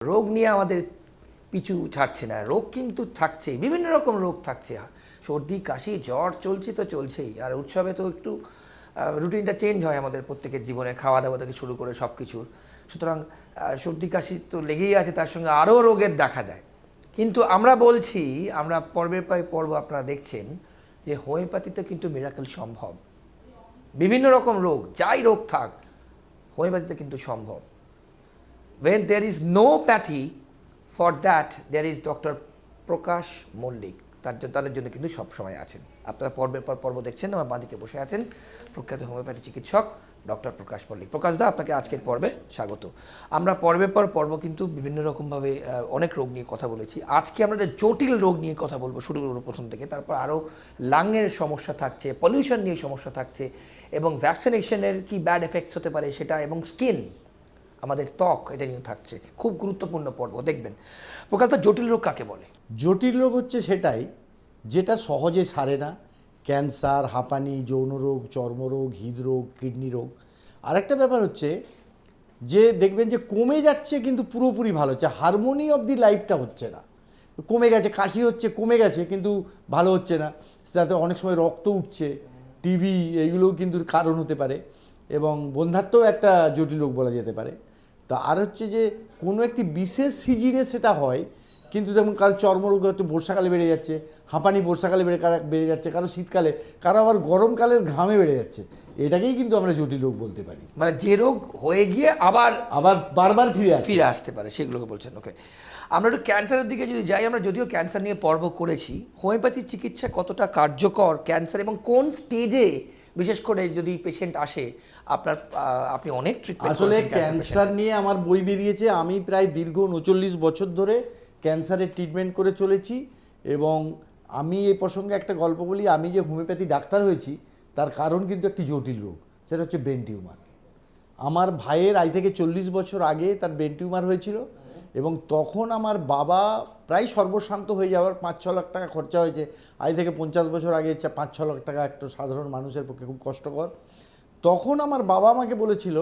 রোগ নিয়ে আমাদের পিছু ছাড়ছে না, রোগ কিন্তু থাকছে, বিভিন্ন রকম রোগ থাকছে। সর্দি কাশি জ্বর চলছে তো চলছেই, আর উৎসবে তো একটু রুটিনটা চেঞ্জ হয় আমাদের প্রত্যেকের জীবনে, খাওয়া দাওয়া থেকে শুরু করে সব কিছুর। সুতরাং সর্দি কাশি তো লেগেই আছে, তার সঙ্গে আরও রোগের দেখা দেয়। কিন্তু আমরা বলছি, আমরা পর্বের পর পর্ব আপনারা দেখছেন যে হোমিওপ্যাথিতে কিন্তু মিরাকেল সম্ভব। বিভিন্ন রকম রোগ, যাই রোগ থাক, হোমিওপ্যাথিতে কিন্তু সম্ভব। When there is no pathy, for that there is doctor Prakash Mallick, তাদের জন্য কিন্তু সবসময় আছেন। আপনারা পর্বের পর পর্ব দেখছেন, আমার বাঁদিকে বসে আছেন প্রখ্যাত হোমিওপ্যাথি চিকিৎসক ডক্টর প্রকাশ মল্লিক। প্রকাশ দা, আপনাকে আজকের পর্বে স্বাগত। আমরা পর্বের পর পর্ব কিন্তু বিভিন্ন রকমভাবে অনেক রোগ নিয়ে কথা বলেছি। আজকে আমরা একটা জটিল রোগ নিয়ে কথা বলবো, শুরু করবো প্রথম থেকে, তারপর আরও লাংয়ের সমস্যা থাকছে, পলিউশন নিয়ে সমস্যা থাকছে, এবং ভ্যাকসিনেশনের কি ব্যাড এফেক্টস হতে পারে সেটা, এবং স্কিন, আমাদের ত্বক, এটা নিয়ে থাকছে। খুব গুরুত্বপূর্ণ পর্ব, দেখবেন। প্রকাশ, জটিল রোগ কাকে বলে? জটিল রোগ হচ্ছে সেটাই যেটা সহজে সারে না। ক্যান্সার, হাঁপানি, যৌনরোগ, চর্মরোগ, হৃদরোগ, কিডনি রোগ। আরেকটা ব্যাপার হচ্ছে যে দেখবেন যে কমে যাচ্ছে কিন্তু পুরোপুরি ভালো হচ্ছে, হারমোনি অফ দি লাইফটা হচ্ছে না। কমে গেছে, কাশি হচ্ছে, কমে গেছে কিন্তু ভালো হচ্ছে না। তাতে অনেক সময় রক্ত উঠছে, টিবি, এইগুলোও কিন্তু কারণ হতে পারে। এবং বন্ধ্যাত্বও একটা জটিল রোগ বলা যেতে পারে। তা আর হচ্ছে যে কোনো একটি বিশেষ সিজনে সেটা হয়, কিন্তু যেমন কারো চর্মরোগ হয়তো বর্ষাকালে বেড়ে যাচ্ছে, হাঁপানি বর্ষাকালে বেড়ে যাচ্ছে, কারো শীতকালে, কারো আবার গরমকালের ঘামে বেড়ে যাচ্ছে। এটাকেই কিন্তু আমরা জটিল রোগ বলতে পারি। মানে যে রোগ হয়ে গিয়ে আবার বারবার ফিরে আসতে পারে, সেগুলোকে বলছেন। ওকে, আমরা একটু ক্যান্সারের দিকে যদি যাই, আমরা যদিও ক্যান্সার নিয়ে পর্ব করেছি, হোমিওপ্যাথির চিকিৎসা কতটা কার্যকর ক্যান্সার, এবং কোন স্টেজে বিশেষ করে যদি পেশেন্ট আসে আপনি অনেক ট্রিটমেন্ট আসলে ক্যান্সার নিয়ে আমার বই বেরিয়েছে। আমি প্রায় দীর্ঘ 39 বছর ধরে ক্যান্সারের ট্রিটমেন্ট করে চলেছি। এবং আমি এই প্রসঙ্গে একটা গল্প বলি। আমি যে হোমিওপ্যাথি ডাক্তার হয়েছি তার কারণ কিন্তু একটি জটিল রোগ, সেটা হচ্ছে ব্রেন টিউমার। আমার ভাইয়ের আজ থেকে 40 বছর আগে তার ব্রেন টিউমার হয়েছিল, এবং তখন আমার বাবা প্রায় সর্বশান্ত হয়ে যাওয়ার 5-6 লাখ টাকা খরচা হয়েছে। আজ থেকে 50 বছর আগে 5-6 লাখ টাকা একটা সাধারণ মানুষের পক্ষে খুব কষ্টকর। তখন আমার বাবা আমাকে বলেছিল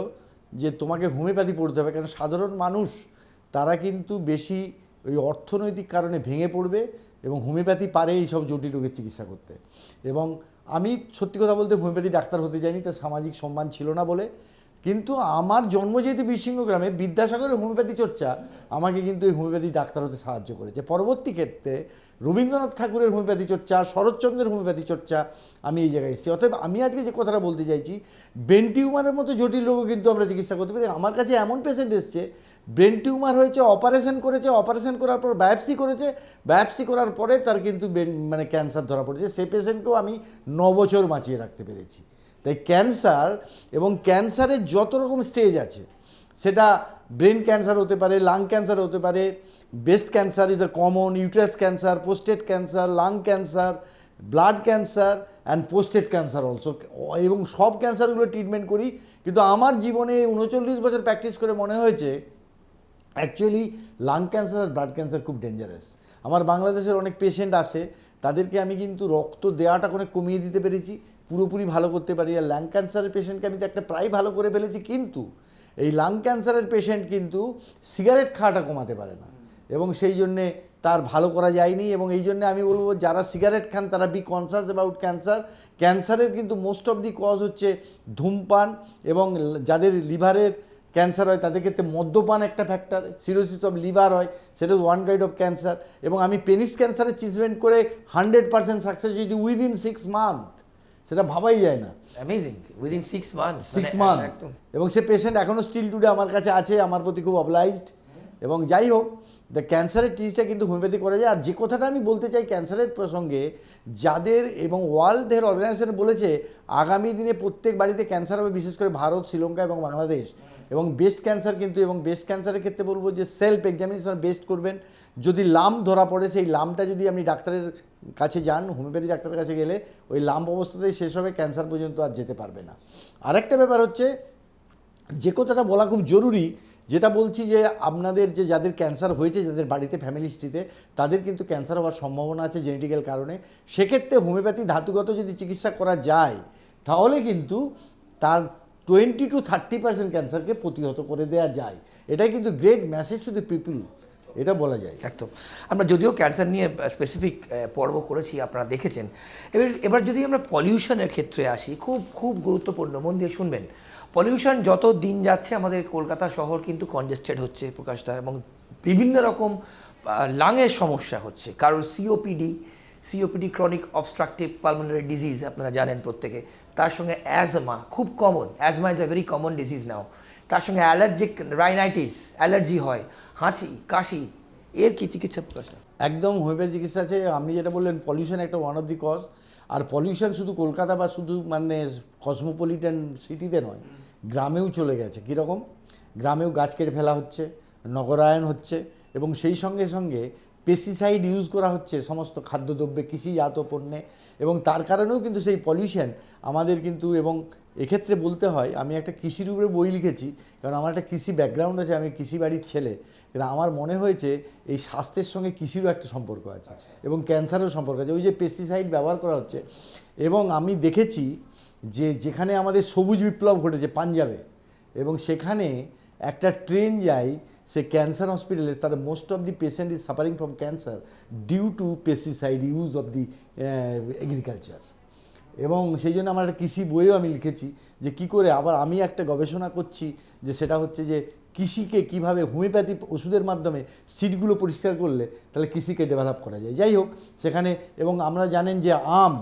যে তোমাকে হোমিওপ্যাথি পড়তে হবে, কারণ সাধারণ মানুষ তারা কিন্তু বেশি ওই অর্থনৈতিক কারণে ভেঙে পড়বে, এবং হোমিওপ্যাথি পারে এইসব জটিল রোগের চিকিৎসা করতে। এবং আমি সত্যি কথা বলতে হোমিওপ্যাথি ডাক্তার হতে যাইনি, তার সামাজিক সম্মান ছিল না বলে। কিন্তু আমার জন্ম যেহেতু বীরসিংহ গ্রামে, বিদ্যাসাগরের হোমিওপ্যাথি চর্চা আমাকে কিন্তু এই হোমিওপ্যাথি ডাক্তার হতে সাহায্য করেছে। পরবর্তী ক্ষেত্রে রবীন্দ্রনাথ ঠাকুরের হোমিওপ্যাথি চর্চা, শরৎচন্দ্রের হোমিওপ্যাথি চর্চা, আমি এই জায়গায় এসেছি। অতএব আমি আজকে যে কথাটা বলতে চাইছি, ব্রেন টিউমারের মতো জটিল রোগও কিন্তু আমরা চিকিৎসা করতে পারি। আমার কাছে এমন পেশেন্ট এসছে, ব্রেন টিউমার হয়েছে, অপারেশন করেছে, অপারেশন করার পর বায়োপসি করেছে, বায়োপসি করার পরে তার কিন্তু ক্যান্সার ধরা পড়েছে। সেই পেশেন্টকেও আমি 9 বছর বাঁচিয়ে রাখতে পেরেছি। তাই ক্যান্সার, এবং ক্যান্সারের যত রকম স্টেজ আছে, সেটা ব্রেন ক্যান্সার হতে পারে, লাং ক্যান্সার হতে পারে, breast cancer is a common, uterus cancer, prostate cancer, lung cancer, blood cancer and prostate cancer also. এবং সব ক্যান্সারগুলো ট্রিটমেন্ট করি। কিন্তু আমার জীবনে 39 বছর প্র্যাকটিস করে মনে হয়েছে অ্যাকচুয়ালি লাং ক্যান্সার আর ব্লাড ক্যান্সার খুব ডেঞ্জারাস। আমার বাংলাদেশের অনেক পেশেন্ট আসে, তাদেরকে আমি কিন্তু রক্ত দেওয়াটা অনেক কমিয়ে দিতে পেরেছি, পুরোপুরি ভালো করতে পারি। আর লাং ক্যান্সারের পেশেন্টকে আমি তো একটা প্রায় ভালো করে ফেলেছি। কিন্তু এই লাং ক্যান্সারের পেশেন্ট কিন্তু সিগারেট খাওয়াটা কমাতে পারে না, এবং সেই জন্যে তার ভালো করা যায়নি। এবং এই জন্যে আমি বলবো, যারা সিগারেট খান তারা বি কনসাস অ্যাবাউট ক্যান্সার। ক্যান্সারের কিন্তু মোস্ট অফ দি কজ হচ্ছে ধূমপান, এবং যাদের লিভারের ক্যান্সার হয় তাদের ক্ষেত্রে মদ্যপান একটা ফ্যাক্টর, সিরোসিস অফ লিভার হয়, সেটা ওয়ান কাইন্ড অফ ক্যান্সার। এবং আমি পেনিস ক্যান্সারের ট্রিটমেন্ট করে 100% সাকসেস হয়েছি উইদিন 6 মান্থ। সেটা ভাবাই যায় না। Amazing, within 6 months. 6 মান্থ। এবং সে পেশেন্ট এখনও স্টিল টুডে আমার কাছে আছে, আমার প্রতি খুব অবলাইজড। এবং যাই হোক, দ্য ক্যান্সারের চিকিৎসা কিন্তু হোমিওপ্যাথি করা যায়। আর যে কথাটা আমি বলতে চাই ক্যান্সারের প্রসঙ্গে, যাদের, এবং ওয়ার্ল্ড হেলথ অর্গানাইজেশন বলেছে আগামী দিনে প্রত্যেক বাড়িতে ক্যান্সার হবে, বিশেষ করে ভারত, শ্রীলঙ্কা এবং বাংলাদেশ। এবং ব্রেস্ট ক্যান্সার কিন্তু, এবং ব্রেস্ট ক্যান্সারের ক্ষেত্রে বলবো যে সেলফ এক্সামিনেশন বেস্ট করবেন। যদি লাম্প ধরা পড়ে, সেই লাম্পটা যদি আপনি ডাক্তারের কাছে যান, হোমিওপ্যাথি ডাক্তারের কাছে গেলে ওই লাম্প অবস্থাতেই শেষ হবে, ক্যান্সার পর্যন্ত আর যেতে পারবে না। আরেকটা ব্যাপার হচ্ছে, যে কথাটা বলা খুব জরুরি, যেটা বলছি যে আপনাদের যে যাদের ক্যান্সার হয়েছে, যাদের বাড়িতে ফ্যামিলি হিস্ট্রিতে, তাদের কিন্তু ক্যান্সার হওয়ার সম্ভাবনা আছে জেনেটিক্যাল কারণে। সেক্ষেত্রে হোমিওপ্যাথি ধাতুগত যদি চিকিৎসা করা যায়, তাহলে কিন্তু তার 20-30% ক্যান্সারকে প্রতিহত করে দেওয়া যায়। এটাই কিন্তু great message to the people, এটা বলা যায়। একদম। আমরা যদিও ক্যান্সার নিয়ে স্পেসিফিক পর্ব করেছি, আপনারা দেখেছেন। এবার যদি আমরা পলিউশনের ক্ষেত্রে আসি, খুব খুব গুরুত্বপূর্ণ, মন দিয়ে শুনবেন। পলিউশন যত দিন যাচ্ছে আমাদের কলকাতা শহর কিন্তু কনজেস্টেড হচ্ছে প্রকাশটা, এবং বিভিন্ন রকম লাংয়ের সমস্যা হচ্ছে। কারোর COPD chronic obstructive pulmonary disease, আপনারা জানেন প্রত্যেকে। তার সঙ্গে অ্যাজমা খুব common, asthma is a very common disease now. তার সঙ্গে অ্যালার্জিক রাইনাইটিস, অ্যালার্জি হয়, হাঁচি কাশি, এর কি চিকিৎসা প্রকাশ? একদম হোমিওপ্যাথি চিকিৎসা আছে। আপনি যেটা বললেন পলিউশন একটা ওয়ান অফ দি কজ। আর পলিউশন শুধু কলকাতা বা শুধু মানে কসমোপলিটন সিটিতে নয়, গ্রামেও চলে গেছে। কীরকম? গ্রামেও গাছ কেটে ফেলা হচ্ছে, নগরায়ন হচ্ছে, এবং সেই সঙ্গে সঙ্গে পেস্টিসাইড ইউজ করা হচ্ছে সমস্ত খাদ্যদ্রব্যে, কৃষিজাত পণ্যে, এবং তার কারণেও কিন্তু সেই পলিউশন আমাদের কিন্তু। এবং এক্ষেত্রে বলতে হয়, আমি একটা কৃষির উপরে বই লিখেছি, কারণ আমার একটা কৃষি ব্যাকগ্রাউন্ড আছে, আমি কৃষি বাড়ির ছেলে। কিন্তু আমার মনে হয়েছে এই স্বাস্থ্যের সঙ্গে কৃষিরও একটা সম্পর্ক আছে, এবং ক্যান্সারেরও সম্পর্ক আছে। ওই যে পেস্টিসাইড ব্যবহার করা হচ্ছে, এবং আমি দেখেছি যে যেখানে আমাদের সবুজ বিপ্লব ঘটেছে পাঞ্জাবে, এবং সেখানে একটা ট্রেন যায়, সে ক্যান্সার হসপিটালে, তার most of the patient is suffering from cancer due to pesticide use of the agriculture. এবং সেই জন্য আমার একটা কৃষি বইও আমি লিখেছি যে কী করে। আবার আমি একটা গবেষণা করছি, যে সেটা হচ্ছে যে কৃষিকে কীভাবে হোমিওপ্যাথি ওষুধের মাধ্যমে সিডগুলো পরিষ্কার করলে তাহলে কৃষিকে ডেভেলপ করা যায়। যাই হোক, সেখানে, এবং আমরা জানেন যে আম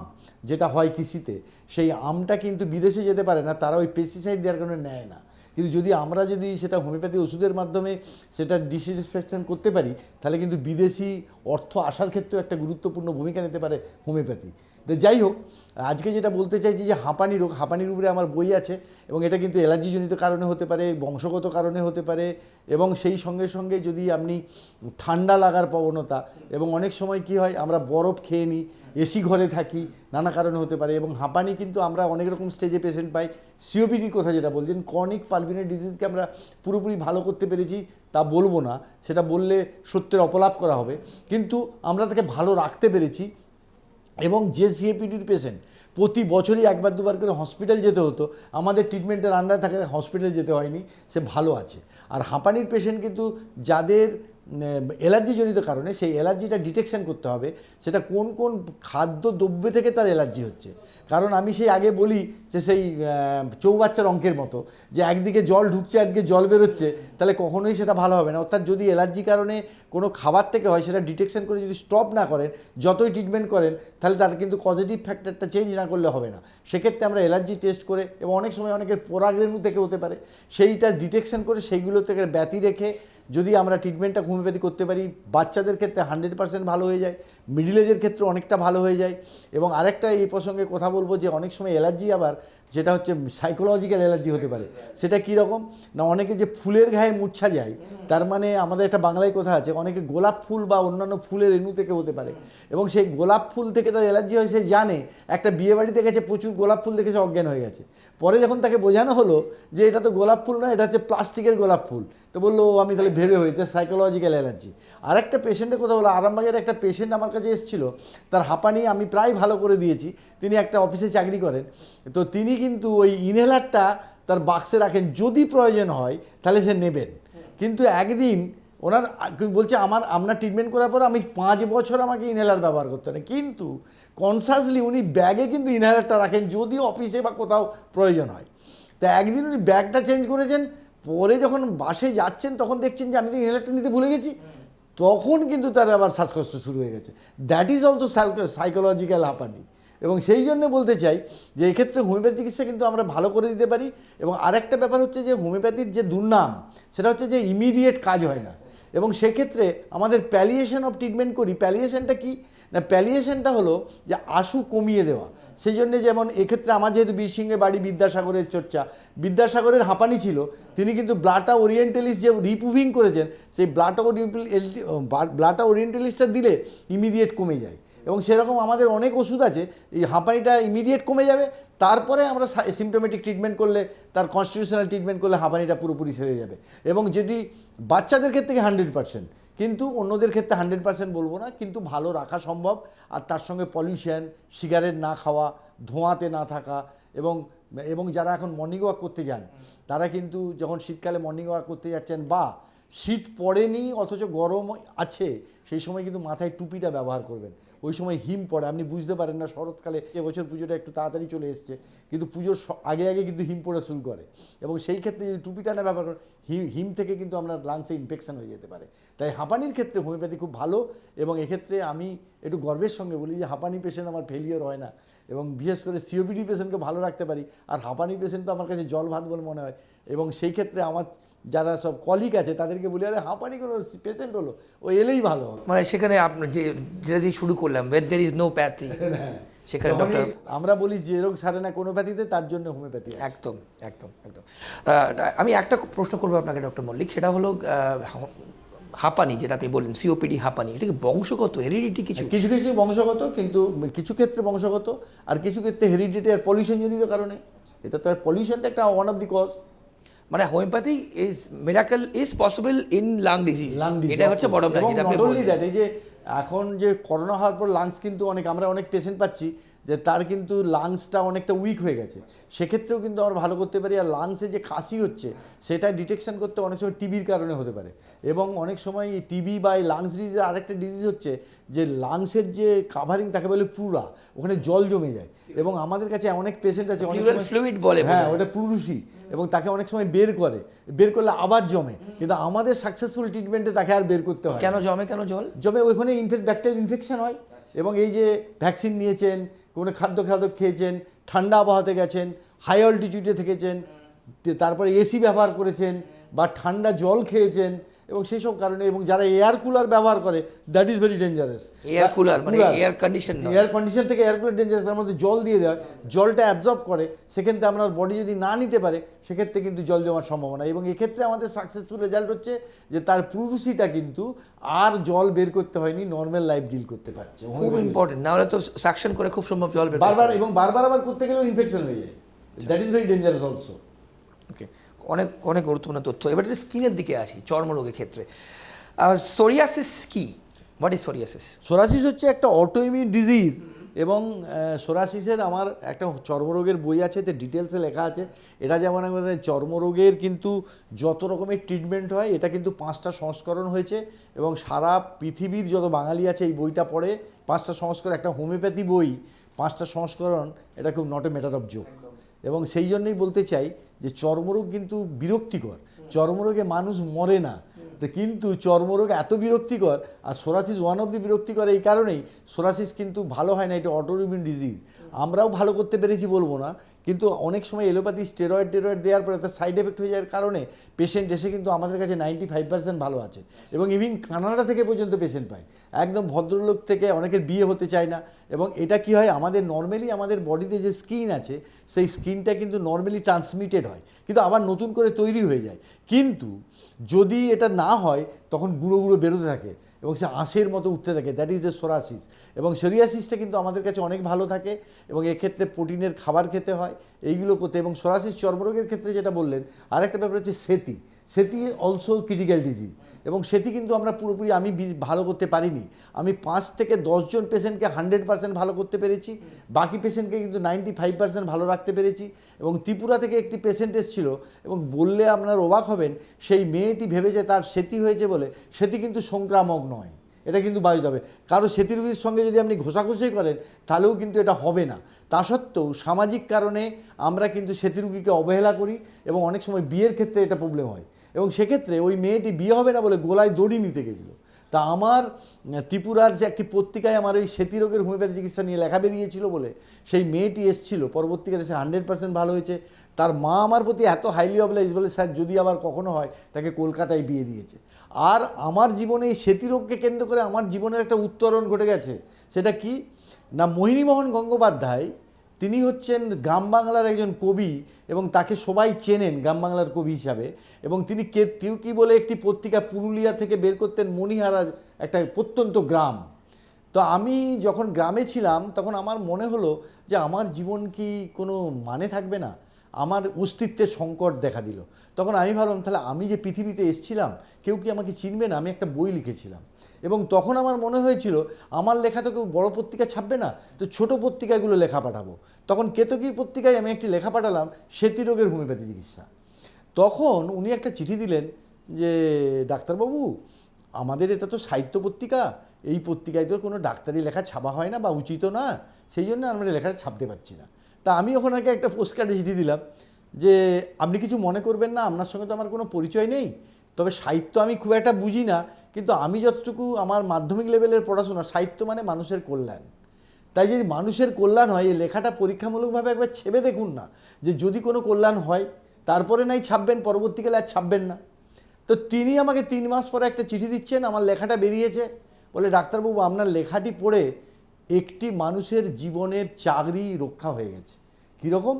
যেটা হয় কৃষিতে, সেই আমটা কিন্তু বিদেশে যেতে পারে না, তারা ওই পেস্টিসাইড দেওয়ার কারণে নেয় না। কিন্তু আমরা যদি সেটা হোমিওপ্যাথি ওষুধের মাধ্যমে সেটা ডিসইনফেকশন করতে পারি, তাহলে কিন্তু বিদেশি অর্থ আসার ক্ষেত্রেও একটা গুরুত্বপূর্ণ ভূমিকা নিতে পারে হোমিওপ্যাথি। তো যাই হোক, আজকে যেটা বলতে চাইছি যে হাঁপানি রোগ, হাঁপানির উপরে আমার বই আছে, এবং এটা কিন্তু অ্যালার্জিজনিত কারণে হতে পারে, বংশগত কারণে হতে পারে, এবং সেই সঙ্গে সঙ্গে যদি আপনি ঠান্ডা লাগার প্রবণতা, এবং অনেক সময় কি হয় আমরা বরফ খেয়ে নিই, এসি ঘরে থাকি, নানা কারণে হতে পারে। এবং হাঁপানি কিন্তু আমরা অনেক রকম স্টেজে পেশেন্ট পাই। সিওপিডির কথা যেটা বলছেন, ক্রনিক পালমোনারি ডিজিজকে আমরা পুরোপুরি ভালো করতে পেরেছি তা বলবো না, সেটা বললে সত্যের অপলাপ করা হবে, কিন্তু আমরা তাকে ভালো রাখতে পেরেছি। এবং যে সিওপিডির পেশেন্ট প্রতি বছরই একবার দুবার করে হসপিটাল যেতে হতো, আমাদের ট্রিটমেন্টের আন্ডারে থাকে, হসপিটালে যেতে হয়নি, সে ভালো আছে। আর হাঁপানির পেশেন্ট কিন্তু যাদের অ্যালার্জিজনিত কারণে, সেই অ্যালার্জিটা ডিটেকশন করতে হবে, সেটা কোন কোন খাদ্যদ্রব্য থেকে তার অ্যালার্জি হচ্ছে। কারণ আমি সেই আগে বলি যে সেই চৌবাচ্চার অঙ্কের মতো, যে একদিকে জল ঢুকছে একদিকে জল বেরোচ্ছে, তাহলে কখনোই সেটা ভালো হবে না। অর্থাৎ যদি অ্যালার্জি কারণে কোনো খাবার থেকে হয়, সেটা ডিটেকশন করে যদি স্টপ না করেন, যতই ট্রিটমেন্ট করেন, তাহলে তার কিন্তু পজিটিভ ফ্যাক্টরটা চেঞ্জ না করলে হবে না। সেক্ষেত্রে আমরা অ্যালার্জি টেস্ট করে, এবং অনেক সময় অনেকের পরাগরেণু থেকে হতে পারে, সেইটা ডিটেকশন করে সেইগুলো থেকে ব্যতি রেখে যদি আমরা ট্রিটমেন্টটা হোমিওপ্যাথি করতে পারি, বাচ্চাদের ক্ষেত্রে 100% ভালো হয়ে যায়, মিডিল এজের ক্ষেত্রে অনেকটা ভালো হয়ে যায়। এবং আরেকটা এই প্রসঙ্গে কথা বলবো, যে অনেক সময় অ্যালার্জি আবার যেটা হচ্ছে সাইকোলজিক্যাল অ্যালার্জি হতে পারে। সেটা কীরকম না, অনেকে যে ফুলের গায়ে মূর্ছা যায়, তার মানে আমাদের একটা বাংলায় কথা আছে, অনেকে গোলাপ ফুল বা অন্যান্য ফুলের রেণু থেকে হতে পারে, এবং সেই গোলাপ ফুল থেকে তার অ্যালার্জি হয়। সে জানে একটা বিয়ে বাড়িতে গেছে, প্রচুর গোলাপ ফুল দেখে সে অজ্ঞান হয়ে গেছে। পরে যখন তাকে বোঝানো হলো যে এটা তো গোলাপ ফুল নয়, এটা হচ্ছে প্লাস্টিকের গোলাপ ফুল, তো বললো আমি তাহলে ভেবে হয়েছে সাইকোলজিক্যাল অ্যালার্জি। আর একটা পেশেন্টের কথা বলো, আরামবাগের একটা পেশেন্ট আমার কাছে এসেছিল, তার হাঁপানি আমি প্রায় ভালো করে দিয়েছি। তিনি একটা অফিসে চাকরি করেন, তো তিনি কিন্তু ওই ইনহেলারটা তার বাক্সে রাখেন, যদি প্রয়োজন হয় তাহলে সে নেবেন। কিন্তু একদিন ওনার বলছে আপনার ট্রিটমেন্ট করার পর আমি 5 বছর আমাকে ইনহেলার ব্যবহার করতে হয়, কিন্তু কনসাসলি উনি ব্যাগে কিন্তু ইনহেলারটা রাখেন, যদি অফিসে বা কোথাও প্রয়োজন হয়। তা একদিন উনি ব্যাগটা চেঞ্জ করেছেন, পরে যখন বাসে যাচ্ছেন তখন দেখছেন যে আমি তো ইনহেলারটা নিতে ভুলে গেছি, তখন কিন্তু তার আবার শ্বাসকষ্ট শুরু হয়ে গেছে। দ্যাট ইজ অলসো সাইকোলজিক্যাল হাঁপানি। এবং সেই জন্য বলতে চাই যে এক্ষেত্রে হোমিওপ্যাথি চিকিৎসা কিন্তু আমরা ভালো করে দিতে পারি। এবং আরেকটা ব্যাপার হচ্ছে যে হোমিওপ্যাথির যে দুর্নাম, সেটা হচ্ছে যে ইমিডিয়েট কাজ হয় না, এবং সেক্ষেত্রে আমাদের প্যালিয়েশন অফ ট্রিটমেন্ট করি। প্যালিয়েশনটা কি না, প্যালিয়েশনটা হলো যে আশু কমিয়ে দেওয়া। সেই জন্যে যেমন এক্ষেত্রে আমার যেহেতু বীরসিংহে বাড়ি, বিদ্যাসাগরের চর্চা, বিদ্যাসাগরের হাঁপানি ছিল, তিনি কিন্তু ব্লাটা ওরিয়েন্টালিস্ট যে রিপুভিং করেছেন, সেই ব্লাটা ওরিয়েন্টালিস্টটা দিলে ইমিডিয়েট কমে যায়। এবং সেরকম আমাদের অনেক ওষুধ আছে, এই হাঁপানিটা ইমিডিয়েট কমে যাবে, তারপরে আমরা সিমটোমেটিক ট্রিটমেন্ট করলে, তার কনস্টিটিউশনাল ট্রিটমেন্ট করলে হাঁপানিটা পুরোপুরি সেরে যাবে। এবং যদি বাচ্চাদের ক্ষেত্রে 100%, কিন্তু অন্যদের ক্ষেত্রে 100% বলবো না, কিন্তু ভালো রাখা সম্ভব। আর তার সঙ্গে পলিউশন, সিগারেট না খাওয়া, ধোঁয়াতে না থাকা, এবং এবং যারা এখন মর্নিং ওয়াক করতে যান তারা কিন্তু যখন শীতকালে মর্নিং ওয়াক করতে যাচ্ছেন বা শীত পড়েনি অথচ গরম আছে, সেই সময় কিন্তু মাথায় টুপিটা ব্যবহার করবেন। ওই সময় হিম পড়ে, আপনি বুঝতে পারেন না শরৎকালে। এবছর পুজোটা একটু তাড়াতাড়ি চলে এসছে, কিন্তু পুজোর আগে আগে কিন্তু হিম পড়া শুরু করে, এবং সেই ক্ষেত্রে যদি টুপিটা না ব্যবহার করেন হিম থেকে কিন্তু আপনার লাংসে ইনফেকশন হয়ে যেতে পারে। তাই হাঁপানির ক্ষেত্রে হোমিওপ্যাথি খুব ভালো, এবং এক্ষেত্রে আমি একটু গর্বের সঙ্গে বলি যে হাঁপানি পেশেন্ট আমার ফেলিওর হয় না, এবং বিশেষ করে সিওপিডি পেশেন্টকে ভালো রাখতে পারি। আর হাঁপানি পেশেন্ট তো আমার কাছে জল ভাত বলে মনে হয়, এবং সেই ক্ষেত্রে আমার যারা সব কলিগ আছে তাদেরকে বলি, আরে হাঁপানি কোনো পেশেন্ট হলো, ও এলেই ভালো হবে। মানে সেখানে আপনার যেটা দিয়ে শুরু করলাম, where there is no pathy, সেখানে ডক্টর আমরা বলি যে রোগ সারে না কোনো প্যাথিতে, তার জন্য হোমিওপ্যাথি। একদম একদম একদম। আমি একটা প্রশ্ন করবো আপনাকে ডক্টর মল্লিক, সেটা হলো হাঁপানি, যেটা আপনি বললেন সিওপিডি হাঁপানি, এটা কি বংশগত, হেরিডিটি? কিছু কিছু কিছু বংশগত, কিন্তু কিছু ক্ষেত্রে বংশগত, আর কিছু ক্ষেত্রে হেরিডিটি আর পলিউশনজনিত কারণে। এটা তো আর পলিউশনটা একটা ওয়ান অফ দি কজ। মানে homeopathy is miracle is possible in lung disease, এটা হচ্ছে বড় এবং নট অনলি দ্যাট, এই যে এখন যে করোনা হওয়ার পর লাংস কিন্তু আমরা অনেক পেশেন্ট পাচ্ছি যে তার কিন্তু লাংসটা অনেকটা উইক হয়ে গেছে, সেক্ষেত্রেও কিন্তু আমরা ভালো করতে পারি। আর লাংসে যে খাসি হচ্ছে সেটা ডিটেকশন করতে অনেক সময় টিবির কারণে হতে পারে, এবং অনেক সময় টিবি বা এই লাংস ডিজিজের আরেকটা ডিজিজ হচ্ছে যে লাংসের যে কাভারিং তাকে বলে পুরা, ওখানে জল জমে যায়, এবং আমাদের কাছে অনেক পেশেন্ট আছে অনেক সময় ফ্লুইড বলে, হ্যাঁ ওটা পুরুষই, এবং তাকে অনেক সময় বের করলে আবার জমে, কিন্তু আমাদের সাকসেসফুল ট্রিটমেন্টে তাকে আর বের করতে হয়। কেন জমে, কেন জমে? ওইখানে ব্যাকটেরিয়াল ইনফেকশন হয়, এবং এই যে ভ্যাকসিন নিয়েছেন, কোনো খাদ্য খেয়েছেন, ঠান্ডা আবহাওয়াতে গেছেন, হাই অল্টিটিউডে থেকেছেন, তারপরে এসি ব্যবহার করেছেন বা ঠান্ডা জল খেয়েছেন, এবং সেই সব কারণে, এবং যারা এয়ার কুলার ব্যবহার করে that is very dangerous. Air cooler মানে এয়ার কন্ডিশন, এয়ার কন্ডিশন থেকে এয়ার কুলার ডেঞ্জারাস। তার মধ্যে জল দিয়ে দেওয়া, জলটা অ্যাবজর্ব করে, সেক্ষেত্রে আপনার বডি যদি না নিতে পারে সেক্ষেত্রে কিন্তু জল জমার সম্ভাবনা। এবং এক্ষেত্রে আমাদের সাকসেসফুল রেজাল্ট হচ্ছে যে তার পুরুষিটা কিন্তু আর জল বের করতে হয়নি, নর্মাল লাইফ ডিল করতে পারছে। খুব ইম্পর্টেন্ট, না হলে তো সাকশন করে খুব সম্ভব জল বের বারবার, এবং বারবার আবার করতে গেলেও ইনফেকশন হয়ে যায়, that is very dangerous also. Okay, অনেক অনেক গুরুত্বপূর্ণ তথ্য। এবার স্কিনের দিকে আসি, চর্মরোগের ক্ষেত্রে সোরিয়াসিস কি? What is psoriasis? সোরাসিস হচ্ছে একটা অটোইমিউন ডিজিজ, এবং সোরাসিসের আমার একটা চর্মরোগের বই আছে, এতে ডিটেলসে লেখা আছে। এটা যেমন আমাদের চর্মরোগের কিন্তু যত রকমের ট্রিটমেন্ট হয়, এটা কিন্তু 5টা সংস্করণ হয়েছে, এবং সারা পৃথিবীর যত বাঙালি আছে এই বইটা পড়ে। 5টা সংস্করণ, একটা হোমিওপ্যাথি বই 5টা সংস্করণ, এটা খুব not a matter of joke. এবং সেই জন্যই বলতে চাই যে চর্মরোগ কিন্তু বিরক্তিকর, চর্মরোগে মানুষ মরে না, তো কিন্তু চর্মরোগ এত বিরক্তিকর। আর সোরাসিস ওয়ান অফ দি বিরক্তিকর এই কারণেই, সোরাসিস কিন্তু ভালো হয় না, এটা অটোইমিউন ডিজিজ। আমরাও ভালো করতে পেরেছি বলবো না, কিন্তু অনেক সময় এলোপ্যাথি স্টেরয়েড দেওয়ার পরে তার সাইড এফেক্ট হয়ে যাওয়ার কারণে পেশেন্ট এসে কিন্তু আমাদের কাছে 95% ভালো আছে, এবং ইভিন কানাডা থেকে পর্যন্ত পেশেন্ট পায়। একদম ভদ্রলোক থেকে অনেকের বিয়ে হতে চায় না, এবং এটা কি হয়, আমাদের নর্মালি আমাদের বডিতে যে স্কিন আছে সেই স্কিনটা কিন্তু নর্মালি ট্রান্সমিটেড হয়, কিন্তু আবার নতুন করে তৈরি হয়ে যায়। কিন্তু যদি এটা না হয় তখন গুঁড়ো গুঁড়ো বেরোতে থাকে, এবং সে আঁশের মতো উঠতে থাকে, দ্যাট ইজ এ সোরাসিস। এবং সোরিয়াসিসটা কিন্তু আমাদের কাছে অনেক ভালো থাকে, এবং এক্ষেত্রে প্রোটিনের খাবার খেতে হয়, এইগুলো করতে। এবং সোরাসিস চর্মরোগের ক্ষেত্রে যেটা বললেন, আরেকটা ব্যাপার হচ্ছে সেতি অলসো ক্রিটিক্যাল ডিজিজ, এবং সেটি কিন্তু আমরা পুরোপুরি আমি ভালো করতে পারিনি। আমি 5 থেকে 10 জন পেশেন্টকে 100% ভালো করতে পেরেছি, বাকি পেশেন্টকে কিন্তু 95% ভালো রাখতে পেরেছি। এবং ত্রিপুরা থেকে একটি পেশেন্ট এসেছিল, এবং বললে আপনার অবাক হবেন, সেই মেয়েটি ভেবেছে তার সেতি হয়েছে বলে, সেটি কিন্তু সংক্রামক নয়, এটা কিন্তু বায়ু যাবে। কারো সেতি রোগীর সঙ্গে যদি আপনি ঘষাঘষি করেন তাহলেও কিন্তু এটা হবে না। তা সত্ত্বেও সামাজিক কারণে আমরা কিন্তু সেতি রোগীকে অবহেলা করি, এবং অনেক সময় বিয়ের ক্ষেত্রে এটা প্রবলেম হয়, এবং সেক্ষেত্রে ওই মেয়েটি বিয়ে হবে না বলে গোলায় দড়ি নিতে গেছিলো। তা আমার ত্রিপুরার যে একটি পত্রিকায় আমার ওই সেতি রোগের হোমিওপ্যাথি চিকিৎসা নিয়ে লেখা বেরিয়েছিল বলে সেই মেয়েটি এসেছিল, পরবর্তীকালে সে 100% ভালো হয়েছে। তার মা আমার প্রতি এত হাইলি অবলাইজ, বলে স্যার যদি আবার কখনো হয়, তাকে কলকাতায় বিয়ে দিয়েছে। আর আমার জীবনে এই সেতি রোগকে কেন্দ্র করে আমার জীবনের একটা উত্তরণ ঘটে গেছে। সেটা কি না, মোহিনীমোহন গঙ্গোপাধ্যায়, তিনি হচ্ছেন গ্রাম বাংলার একজন কবি, এবং তাকে সবাই চেনেন গ্রাম বাংলার কবি হিসাবে। এবং তিনি তিউকি বলে একটি পত্রিকা পুরুলিয়া থেকে বের করতেন, মণিহারা একটা প্রত্যন্ত গ্রাম। তো আমি যখন গ্রামে ছিলাম তখন আমার মনে হলো যে আমার জীবন কি কোনো মানে থাকবে না, আমার অস্তিত্বের সংকট দেখা দিল। তখন আমি ভাবলাম তাহলে আমি যে পৃথিবীতে এসেছিলাম কেউ কি আমাকে চিনবে না? আমি একটা বই লিখেছিলাম এবং তখন আমার মনে হয়েছিল আমার লেখা তো কেউ বড় পত্রিকা ছাপবে না, তো ছোট পত্রিকাগুলো লেখা পাঠাবো। তখন কেতকী পত্রিকায় আমি একটি লেখা পাঠালাম সেতিরোগের হোমিওপ্যাথি চিকিৎসা। তখন উনি একটা চিঠি দিলেন যে ডাক্তারবাবু, আমাদের এটা তো সাহিত্য পত্রিকা, এই পত্রিকায় তো কোনো ডাক্তারি লেখা ছাপা হয় না বা উচিত না, সেই জন্য আমরা লেখাটা ছাপতে পারছি না। তা আমি ওখানে একটা পোস্টকার্ডে চিঠি দিলাম যে আপনি কিছু মনে করবেন না, আপনার সঙ্গে তো আমার কোনো পরিচয় নেই, তবে সাহিত্য আমি খুব একটা বুঝি না, কিন্তু আমি যতটুকু আমার মাধ্যমিক লেভেলের পড়াশোনা, সাহিত্য মানে মানুষের কল্যাণ, তাই যদি মানুষের কল্যাণ হয় এই লেখাটা পরীক্ষামূলকভাবে একবার ছেপে দেখুন না, যে যদি কোনো কল্যাণ হয় তারপরে নাই ছাপবেন, পরবর্তীকালে আর ছাপবেন না। তো তিনি আমাকে 3 মাস পরে একটা চিঠি দিচ্ছেন, আমার লেখাটা বেরিয়েছে, বলে ডাক্তারবাবু আপনার লেখাটি পড়ে একটি মানুষের জীবনের চাকরি রক্ষা হয়ে গেছে। কীরকম?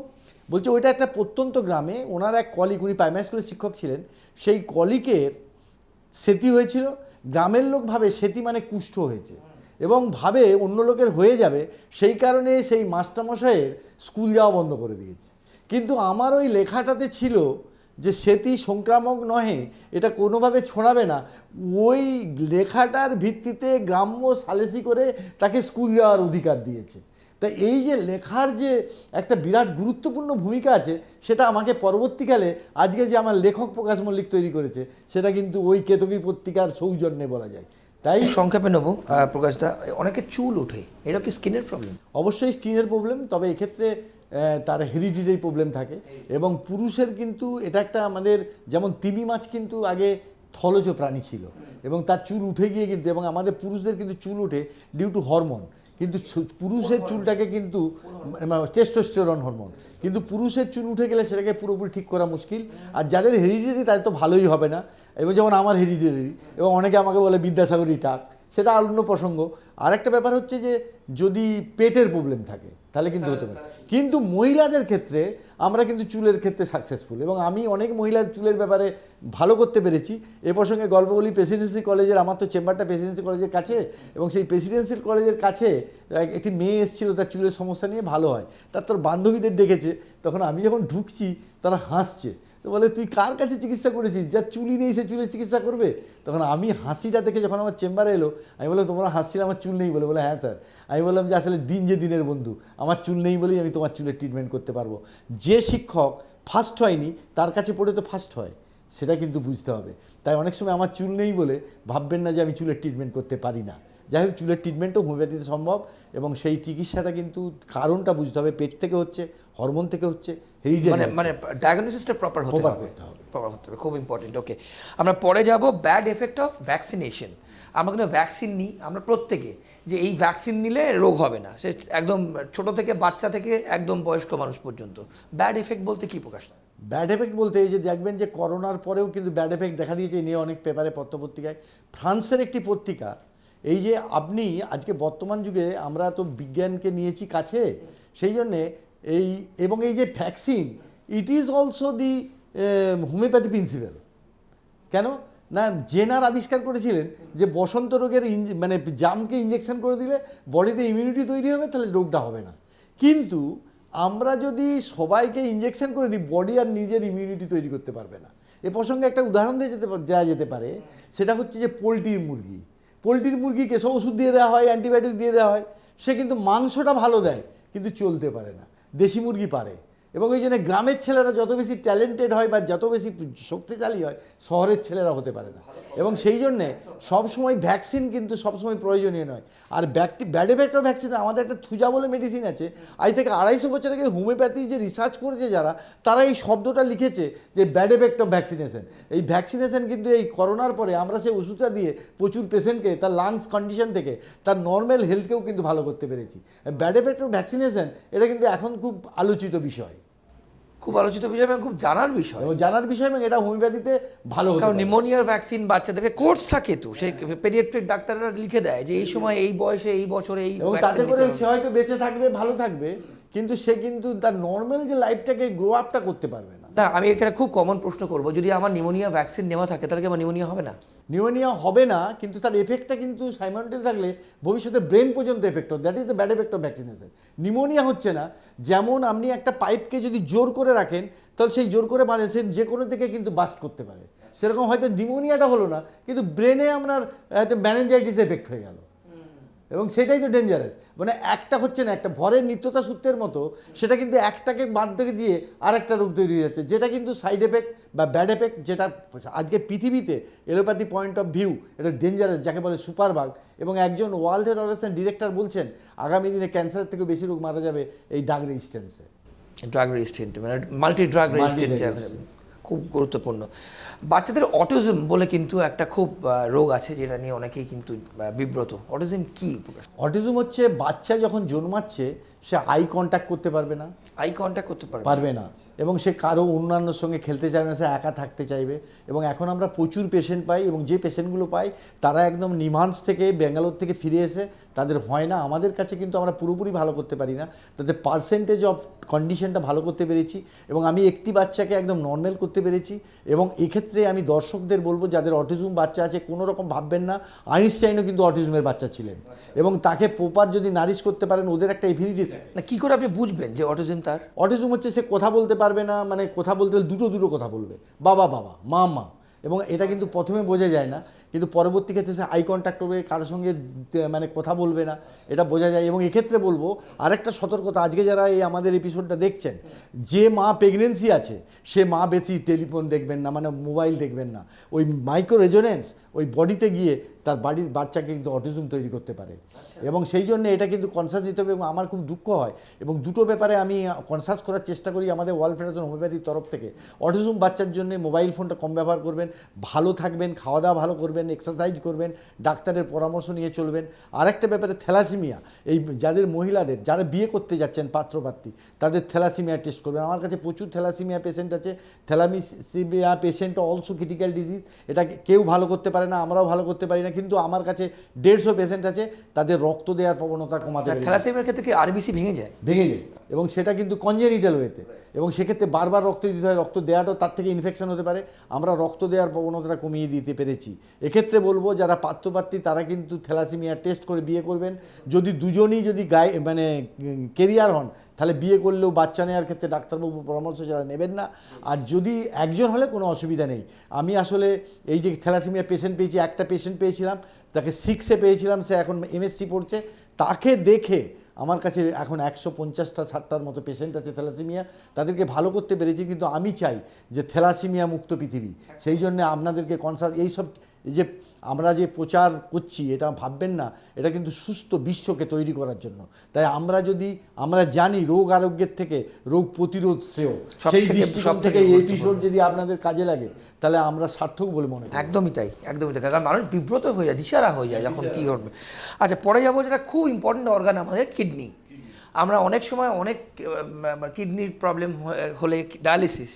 বলছে ওইটা একটা প্রত্যন্ত গ্রামে ওনার এক কলিগ, উনি প্রাইমারি স্কুলের শিক্ষক ছিলেন, সেই কলিকের সেতি হয়েছিল, গ্রামের লোক ভাবে সেতি মানে কুষ্ঠ হয়েছে এবং ভাবে অন্য লোকের হয়ে যাবে, সেই কারণে সেই মাস্টারমশাইয়ের স্কুল যাওয়া বন্ধ করে দিয়েছে। কিন্তু আমার ওই লেখাটাতে ছিল যে সেতি সংক্রামক নহে, এটা কোনোভাবে ছড়াবে না, ওই লেখাটার ভিত্তিতে গ্রাম্য সালিসি করে তাকে স্কুল যাওয়ার অধিকার দিয়েছে। তা এই যে লেখার যে একটা বিরাট গুরুত্বপূর্ণ ভূমিকা আছে, সেটা আমাকে পরবর্তীকালে আজকে যে আমার লেখক প্রকাশ মল্লিক তৈরি করেছে, সেটা কিন্তু ওই কেতকী পত্রিকার সৌজন্যে বলা যায়। তাই সংক্ষেপে নেব প্রকাশদা, অনেকে চুল ওঠে, এটা কি স্কিনের প্রবলেম? অবশ্যই স্কিনের প্রবলেম, তবে এক্ষেত্রে তার হেরিডিটারি প্রবলেম থাকে এবং পুরুষের কিন্তু এটা একটা আমাদের, যেমন তিমি মাছ কিন্তু আগে থলজ প্রাণী ছিল এবং তার চুল উঠে গিয়ে কিন্তু, এবং আমাদের পুরুষদের কিন্তু চুল ওঠে ডিউ টু হরমোন, কিন্তু পুরুষের চুলটাকে কিন্তু টেস্টোস্টেরন হরমোন, কিন্তু পুরুষের চুল উঠে গেলে সেটাকে পুরোপুরি ঠিক করা মুশকিল। আর যাদের হেরিডিটারি তাদের তো ভালোই হবে না, এবং যেমন আমার হেরিডিটারি, এবং অনেকে আমাকে বলে বিদ্যাসাগরী টাক, সেটা অন্য প্রসঙ্গ। আরেকটা ব্যাপার হচ্ছে যে যদি পেটের প্রবলেম থাকে তাহলে কিন্তু হতে পারে, কিন্তু মহিলাদের ক্ষেত্রে আমরা কিন্তু চুলের ক্ষেত্রে সাকসেসফুল, এবং আমি অনেক মহিলার চুলের ব্যাপারে ভালো করতে পেরেছি। এ প্রসঙ্গে গল্প বলি, প্রেসিডেন্সি কলেজের, আমার তো চেম্বারটা প্রেসিডেন্সি কলেজের কাছে, এবং সেই প্রেসিডেন্সি কলেজের কাছে একটি মেয়ে এসেছিলো, তার চুলের সমস্যা নিয়ে ভালো হয়, তার তোর বান্ধবীদের ডেকেছে, তখন আমি যখন ঢুকছি তারা হাসছে, তো বলে তুই কার কাছে চিকিৎসা করেছিস, যার চুলই নেই সে চুলের চিকিৎসা করবে? তখন আমি হাসিটা দেখে যখন আমার চেম্বারে এলো, আমি বললাম তোমরা হাসছিলে আমার চুল নেই বলে? বলে হ্যাঁ স্যার। আমি বললাম যে আসলে দিন যে দিনের বন্ধু, আমার চুল নেই বলেই আমি তোমার চুলের ট্রিটমেন্ট করতে পারবো। যে শিক্ষক ফার্স্ট হয়নি তার কাছে পড়ে তো ফার্স্ট হয়, সেটা কিন্তু বুঝতে হবে। তাই অনেক সময় আমার চুল নেই বলে ভাববেন না যে আমি চুলের ট্রিটমেন্ট করতে পারি না। যাই হোক, চুলের ট্রিটমেন্টও হোমিওপ্যাথিতে সম্ভব, এবং সেই চিকিৎসাটা কিন্তু কারণটা বুঝতে হবে, পেট থেকে হচ্ছে, হরমোন থেকে হচ্ছে, মানে ডায়াগনোসিসটা প্রপার হতে হবে, প্রপার হতে হবে, খুব ইম্পর্টেন্ট। ওকে, আমরা পরে যাব ব্যাড এফেক্ট অফ ভ্যাকসিনেশন। আমরা কিন্তু ভ্যাকসিন নিই আমরা প্রত্যেকে, যে এই ভ্যাকসিন নিলে রোগ হবে না, সে একদম ছোট থেকে, বাচ্চা থেকে একদম বয়স্ক মানুষ পর্যন্ত। ব্যাড এফেক্ট বলতে কি প্রকাশ? ব্যাড এফেক্ট বলতে এই যে দেখবেন যে করোনার পরেও কিন্তু ব্যাড এফেক্ট দেখা দিয়েছে, নিয়ে অনেক পেপারে, পত্রপত্রিকায়। ফ্রান্সের একটি পত্রিকা, এই যে আপনি আজকে বর্তমান যুগে আমরা তো বিজ্ঞানকে নিয়েছি কাছে, সেই জন্যে এই, এবং এই যে vaccine, it is also the homeopathy principal. কেন না, জেনার আবিষ্কার করেছিলেন যে বসন্ত রোগের মানে জামকে ইঞ্জেকশন করে দিলে বডিতে ইমিউনিটি তৈরি হবে, তাহলে রোগটা হবে না। কিন্তু আমরা যদি সবাইকে ইঞ্জেকশন করে দিই, বডি আর নিজের ইমিউনিটি তৈরি করতে পারবে না। এ প্রসঙ্গে একটা উদাহরণ দেওয়া যেতে পারে, সেটা হচ্ছে যে পোলট্রির মুরগি। পোলট্রির মুরগিকে সব ওষুধ দিয়ে দেওয়া হয়, অ্যান্টিবায়োটিক দিয়ে দেওয়া হয়, সে কিন্তু মাংসটা ভালো দেয় কিন্তু চলতে পারে না। দেশি মুরগি পারে, এবং ওই জন্য গ্রামের ছেলেরা যত বেশি ট্যালেন্টেড হয় বা যত বেশি শক্তিশালী হয়, শহরের ছেলেরা হতে পারে না। এবং সেই জন্যে সবসময় ভ্যাকসিন কিন্তু সবসময় প্রয়োজনীয় নয়। আর ব্যাড এফেক্ট অফ ভ্যাকসিন, আমাদের একটা থুজা বলে মেডিসিন আছে, আজ থেকে 250 বছর আগে হোমিওপ্যাথি যে রিসার্চ করেছে যারা, তারা এই শব্দটা লিখেছে যে ব্যাড এফেক্ট অফ ভ্যাকসিনেশন। এই ভ্যাকসিনেশন কিন্তু এই করোনার পরে আমরা সেই ওষুধটা দিয়ে প্রচুর পেশেন্টকে তার লাংস কন্ডিশন থেকে তার নর্মাল হেলথকেও কিন্তু ভালো করতে পেরেছি। ব্যাড এফেক্ট অফ ভ্যাকসিনেশন এটা কিন্তু এখন খুব আলোচিত বিষয়, খুব আলোচিত বিষয় এবং খুব জানার বিষয়, এবং জানার বিষয়, এবং এটা হোমিওপ্যাথিতে ভালো। কারণ নিউমোনিয়ার ভ্যাকসিন বাচ্চাদেরকে কোর্স থাকে, তো সেই পেডিয়াট্রিক ডাক্তাররা লিখে দেয় যে এই সময়, এই বয়সে, এই বছরে এই, এবং তাতে করে সে হয়তো বেঁচে থাকবে, ভালো থাকবে, কিন্তু সে কিন্তু তার নর্মাল যে লাইফটাকে গ্রো আপটা করতে পারবে না। না, আমি এখানে খুব কমন প্রশ্ন করব, যদি আমার নিউমোনিয়া ভ্যাকসিন নেওয়া থাকে তাহলে কি আমার নিউমোনিয়া হবে না? নিউমোনিয়া হবে না, কিন্তু তার এফেক্টটা কিন্তু সাইমন্টেজ থাকলে ভবিষ্যতে ব্রেন পর্যন্ত এফেক্ট হবে। That is the bad effect of vaccination. Pneumonia হচ্ছে না, যেমন আপনি একটা পাইপকে যদি জোর করে রাখেন তাহলে সেই জোর করে বাঁধে সে যে কোনো দিকে কিন্তু বাস্ট করতে পারে, সেরকম হয়তো নিউমোনিয়াটা হলো না, কিন্তু ব্রেনে আপনার হয়তো ম্যানেঞ্জাইটিস এফেক্ট হয়ে গেল, এবং সেটাই তো ডেঞ্জারাস। মানে একটা হচ্ছে না, একটা ভরের নিত্যতা সূত্রের মতো সেটা কিন্তু একটাকে বাদ থেকে দিয়ে আরেকটা রোগ তৈরি হয়ে যাচ্ছে, যেটা কিন্তু সাইড এফেক্ট বা ব্যাড এফেক্ট, যেটা আজকে পৃথিবীতে এলোপ্যাথি পয়েন্ট অফ ভিউ এটা ডেঞ্জারাস, যাকে বলে সুপারবাগ। এবং একজন ওয়ার্ল্ড হেলথ অর্গানাইজেশন ডিরেক্টর বলছেন আগামী দিনে ক্যান্সারের থেকে বেশি রোগ মারা যাবে এই ড্রাগ রেজিস্ট্যান্সে। ড্রাগ রেজিস্ট্যান্ট মানে মাল্টি ড্রাগ রেজিস্ট্যান্ট, খুব গুরুত্বপূর্ণ। বাচ্চাদের অটিজম বলে কিন্তু একটা খুব রোগ আছে, যেটা নিয়ে অনেকেই কিন্তু বিব্রত। অটিজম কি? অটিজম হচ্ছে বাচ্চা যখন জন্মাচ্ছে সে আই কন্ট্যাক্ট করতে পারবে না, আই কন্ট্যাক্ট করতে পারবে না, এবং সে কারো অন্যান্যর সঙ্গে খেলতে চাইবে না, সে একা থাকতে চাইবে। এবং এখন আমরা প্রচুর পেশেন্ট পাই, এবং যে পেশেন্টগুলো পাই তারা একদম নিমান্স থেকে ব্যাঙ্গালোর থেকে ফিরে এসে তাদের হয় না। আমাদের কাছে কিন্তু আমরা পুরোপুরি ভালো করতে পারি না, তাতে পার্সেন্টেজ অফ কন্ডিশনটা ভালো করতে পেরেছি, এবং আমি একটি বাচ্চাকে একদম নর্মাল করতে পেরেছি। এবং এক্ষেত্রে আমি দর্শকদের বলবো যাদের অটিজম বাচ্চা আছে কোনো রকম ভাববেন না, আইনস্টাইনও কিন্তু অটিজমের বাচ্চা ছিলেন, এবং তাকে প্রপার যদি নারিশ করতে পারেন ওদের একটা এফিনিটি থাকে। না, কি করে আপনি বুঝবেন যে অটিজম তার? অটিজম হচ্ছে সে কথা বলতে পারবে না, মানে কথা বলতে হলে দুটো কথা বলবে, বাবা বাবা, মা মা, এবং এটা কিন্তু প্রথমে বোঝা যায় না, কিন্তু পরবর্তী ক্ষেত্রে সে আই কন্ট্যাক্ট করবে, কারোর সঙ্গে মানে কথা বলবে না, এটা বোঝা যায়। এবং এক্ষেত্রে বলবো আরেকটা সতর্কতা, আজকে যারা এই আমাদের এপিসোডটা দেখছেন, যে মা প্রেগনেন্সি আছে সে মা বেশি টেলিফোন দেখবেন না, মানে মোবাইল দেখবেন না। ওই মাইক্রো রেজোনেন্স ওই বডিতে গিয়ে তার বাচ্চাকে কিন্তু অটিজম তৈরি করতে পারে, এবং সেই জন্য এটা কিন্তু কনসাস নিতে হবে। এবং আমার খুব দুঃখ হয়, এবং দুটো ব্যাপারে আমি কনসাস করার চেষ্টা করি আমাদের ওয়ার্ল্ড ফেডারেশন হোমিওপ্যাথির তরফ থেকে। অটিজম বাচ্চার জন্য মোবাইল ফোনটা কম ব্যবহার করবেন, ভালো থাকবেন, খাওয়া দাওয়া ভালো করবেন, এক্সারসাইজ করবেন, ডাক্তারের পরামর্শ নিয়ে চলবেন। আরেকটা ব্যাপারে থ্যালাসিমিয়া, এই যাদের মহিলাদের যারা বিয়ে করতে যাচ্ছেন পাত্রপাত্রী, তাদের থ্যালাসিমিয়া টেস্ট করবেন। আমার কাছে প্রচুর থ্যালাসিমিয়া পেশেন্ট আছে। Thalassaemia patient also critical disease, এটা কেউ ভালো করতে পারে না, আমরাও ভালো করতে পারি না, কিন্তু আমার কাছে 150 পেশেন্ট আছে তাদের রক্ত দেওয়ার প্রবণতা কমাতে পারে। থ্যালাসেমিয়ার ক্ষেত্রে কি আরবিসি ভেঙে যায়? এবং সেটা কিন্তু কনজেনিটাল ওয়েতে, এবং সেক্ষেত্রে বারবার রক্ত দিতে হয়, রক্ত দেওয়াটাও তার থেকে ইনফেকশন হতে পারে। আমরা রক্ত দেওয়ার প্রবণতাটা কমিয়ে দিতে পেরেছি। এক্ষেত্রে বলবো যারা পাত্রপাত্রী তারা কিন্তু থ্যালাসেমিয়া টেস্ট করে বিয়ে করবেন। যদি দুজনই যদি মানে কেরিয়ার হন তাহলে বিয়ে করলেও বাচ্চা নেওয়ার ক্ষেত্রে ডাক্তারবাবুর পরামর্শ যারা নেবেন না। আর যদি একজন হলে কোনো অসুবিধা নেই। আমি আসলে এই যে থ্যালাসেমিয়া পেশেন্ট পেয়েছি, একটা পেশেন্ট পেয়েছিলাম তাকে 6-এ পেয়েছিলাম, সে এখন এমএসসি পড়ছে। তাকে দেখে আমার কাছে এখন 150-60টার মতো পেশেন্ট আছে থ্যালাসেমিয়া, তাদেরকে ভালো করতে পেরেছি। কিন্তু আমি চাই যে থ্যালাসেমিয়া মুক্ত পৃথিবী, সেই জন্য আপনাদেরকে কনসাল্ট এইসব যে আমরা যে প্রচার করছি এটা ভাববেন না, এটা কিন্তু সুস্থ বিশ্বকে তৈরি করার জন্য। তাই আমরা জানি রোগ আরোগ্যের থেকে রোগ প্রতিরোধ শ্রেয়, সেই দৃষ্টিকোণ থেকে এই এপিসোড যদি আপনাদের কাজে লাগে তাহলে আমরা সার্থক বলে মনে করি। একদমই তাই, একদমই তাই। কারণ মানুষ বিব্রত হয়ে যায়, দিশারা হয়ে যায় যখন কী করবে। আচ্ছা, পরে যাবো যেটা খুব ইম্পর্টেন্ট অর্গান আমাদের কিডনি। আমরা অনেক সময় অনেক কিডনির প্রবলেম হলে ডায়ালিসিস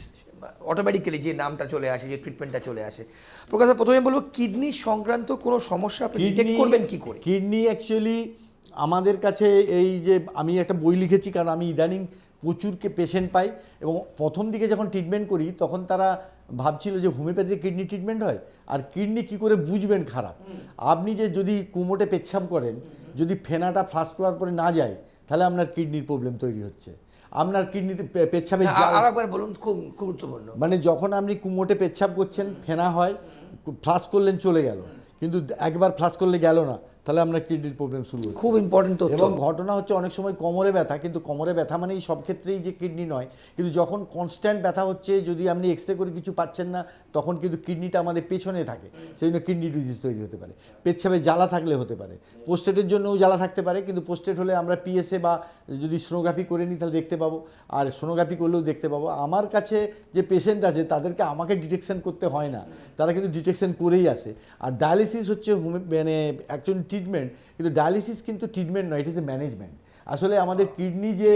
অটোমেটিক্যালি যে নামটা চলে আসে, যে ট্রিটমেন্টটা চলে আসে। প্রকাশ, প্রথমে বলবো কিডনি সংক্রান্ত কোনো সমস্যা আপনি ডিটেক্ট করবেন কী করে? কিডনি অ্যাকচুয়ালি আমাদের কাছে এই যে আমি একটা বই লিখেছি, কারণ আমি ইদানিং প্রচুরকে পেশেন্ট পাই, এবং প্রথম দিকে যখন ট্রিটমেন্ট করি তখন তারা ভাবছিল যে হোমিওপ্যাথি কিডনি ট্রিটমেন্ট হয়, আর কিডনি কি করে বুঝবেন খারাপ। আপনি যে যদি কুমোটে পেচ্ছাপ করেন, যদি ফেনাটা ফ্লাশ করার পরে না যায় তাহলে আপনার কিডনির প্রবলেম তৈরি হচ্ছে। আপনার কিডনিতে পেচ্ছাপে আরেকবার বলুন, খুব গুরুত্বপূর্ণ। মানে যখন আপনি কুমোটে পেচ্ছাপ করছেন, ফেনা হয়, ফ্লাশ করলেন চলে গেল, কিন্তু একবার ফ্লাশ করলে গেল না, তাহলে আপনার কিডনির প্রবলেম শুরু হচ্ছে। খুব ইম্পর্টেন্ট তথ্য। এবং ঘটনা হচ্ছে অনেক সময় কোমরে ব্যথা, কিন্তু কোমরে ব্যথা মানেই সব ক্ষেত্রেই যে কিডনি নয়, কিন্তু যখন কনস্ট্যান্ট ব্যথা হচ্ছে, যদি আপনি এক্সরে করে কিছু পাচ্ছেন না, তখন কিন্তু কিডনিটা আমাদের পেছনে থাকে, সেই জন্য কিডনি ডিজিজ তৈরি হতে পারে। পেচ্ছাপে জ্বালা থাকলে হতে পারে, পোস্টেটের জন্যও জ্বালা থাকতে পারে, কিন্তু পোস্টেট হলে আমরা পিএসএ বা যদি সোনোগ্রাফি করে নিই তাহলে দেখতে পাবো, আর সোনোগ্রাফি করলেও দেখতে পাবো। আমার কাছে যে পেশেন্ট আছে তাদেরকে আমাকে ডিটেকশন করতে হয় না, তারা কিন্তু ডিটেকশন করেই আসে। আর ডায়ালিসিস হচ্ছে মানে অ্যাকচুয়ালি ট্রিটমেন্ট, কিন্তু ডায়ালিসিস কিন্তু ট্রিটমেন্ট নয়, ইট ইজ এ ম্যানেজমেন্ট। আসলে আমাদের কিডনি যে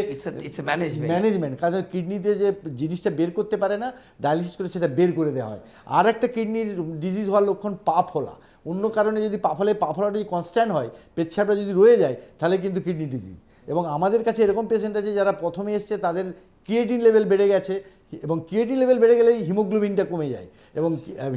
ম্যানেজমেন্ট, কারণ কিডনিতে যে জিনিসটা বের করতে পারে না, ডায়ালিসিস করে সেটা বের করে দেওয়া হয়। আর একটা কিডনির ডিজিজ হওয়ার লক্ষণ পা ফোলা, অন্য কারণে যদি পা ফোলাটা যদি কনস্ট্যান্ট হয়, পেচ্ছাপটা যদি রয়ে যায়, তাহলে কিন্তু কিডনি ডিজিজ। এবং আমাদের কাছে এরকম পেশেন্ট আছে যারা প্রথমে এসছে তাদের ক্রিয়েটিন লেভেল বেড়ে গেছে, এবং ক্রিয়েটিন লেভেল বেড়ে গেলেই হিমোগ্লোবিনটা কমে যায়, এবং